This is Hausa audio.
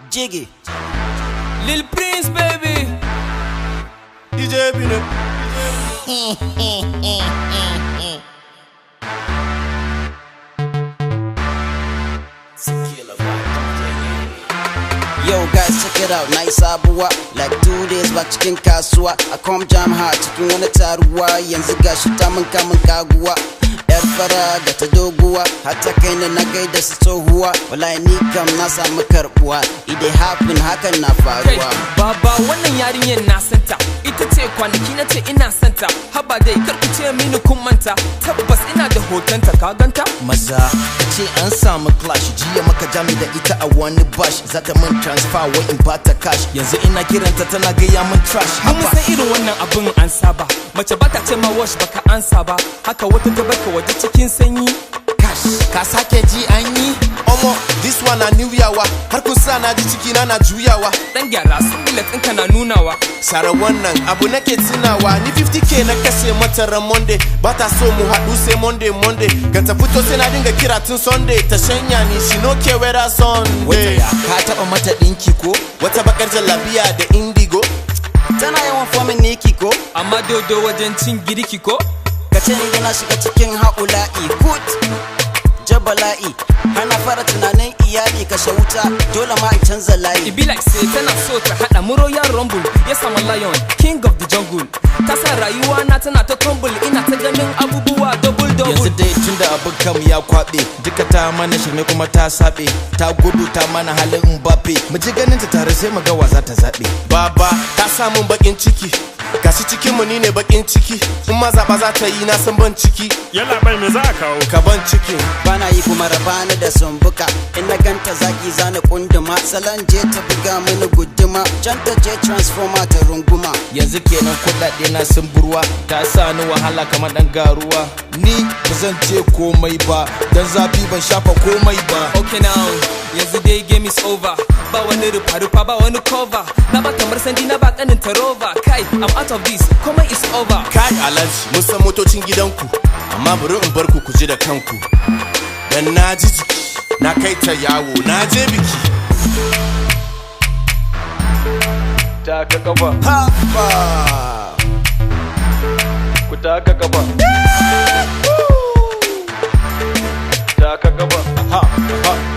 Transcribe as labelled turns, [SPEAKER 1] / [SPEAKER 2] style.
[SPEAKER 1] Jiggy,
[SPEAKER 2] Lil Prince, baby.
[SPEAKER 3] DJ Bino.
[SPEAKER 1] yo guys check it out, nice abuwa. Like 2 days back cikin kasuwa. I come jam hard cikin wani taruwa. Yanzu gashi ta mun kamun kaguwa. Yar fara da ta doguwa, hatta kai na gaida su tsohuwa. Wallahi ni kam na samu karbuwa. Idai happen hakan na faruwa.
[SPEAKER 2] Baba wannan yarinyar na santa, ita ce kwanaki na ce ina santa. Haba dai karku ce mini kun manta, tabbas ina da hotonta ka ganta.
[SPEAKER 3] Maza ce an samu clash, jiya maka jami da ita a wani bash. Zata min transfer wai in bata cash, yanzu ina kiranta tana gaya min trash.
[SPEAKER 2] Mun san irin wannan abin an saba, mace bata ce ma wash baka ansa ba. Haka wata ta baka waje cikin sanyi.
[SPEAKER 3] Ka sake ji an yi omo, this one na new yawa. Har kusa na ji ciki na juyawa.
[SPEAKER 2] Dan gyara singlet ɗinka na nunawa.
[SPEAKER 3] Sara wannan abu nake tunawa. Ni 50k na kashe mata ran Monday, bata so mu haɗu sai Monday. Ga ta fito sai na dinga kira tun Sunday. Ta shanya ni she no care whether Sunday. Wata ya ka taba mata ɗinki ko? Wata bakar jallabiya da indigo.
[SPEAKER 1] Tana yawan fomin niki ko?
[SPEAKER 2] Amma dodo wajen cin girki ko?
[SPEAKER 1] Kace ni yana shiga cikin haula'i put jabala'i. Hana fara tunanin iyali kashe wuta, dole ma in canza layi.
[SPEAKER 2] It be like say tana so ta hada mu Royal Rumble. Yes I'm a lion, king of the jungle. Ta sa rayuwa na tana ta tumble, ina ta ganin abubuwa double.
[SPEAKER 3] Yanzu dai tunda abin kam ya kwabe, duka ta mana shirme kuma ta sabe. Ta gudu ta mana halin Mbappe, mu ji ganin ta tare sai mu ga wa za ta zabe. Baba ta samun bakin ciki, gashi cikin mu ni ne bakin ciki. In ma zaba za ta yi na san ban ciki.
[SPEAKER 4] Yalla bai me za ka kawo?
[SPEAKER 3] Ka ban ciki.
[SPEAKER 1] Bana yi kuma rabani da sumbuka. In na ganta zaki zana kunduma. Salon je ta buga mini guduma, can ta je transformer ta runguma.
[SPEAKER 3] Yanzu kenan kuɗaɗe na sun burwa, ta sa ni wahala kamar ɗan garuwa. Ni ba zan ce komai ba, dan zafi ban shafa komai ba.
[SPEAKER 2] Okay now, yanzu dai game is over. Ba wani rufa-rufa ba wani cover. Na ba kamar sandi na ba kanin tarova. Kai, I'm out of this, komai is over.
[SPEAKER 3] Kai Alhaji, mun san motocin gidanku, amma bari in bar ku ji da kanku. Dan na ji jiki, na kai ta yawo, na je biki.
[SPEAKER 4] Taka kafa,
[SPEAKER 1] Haba,
[SPEAKER 4] ku taka kafa. Taka kafa.
[SPEAKER 3] Ha, ha.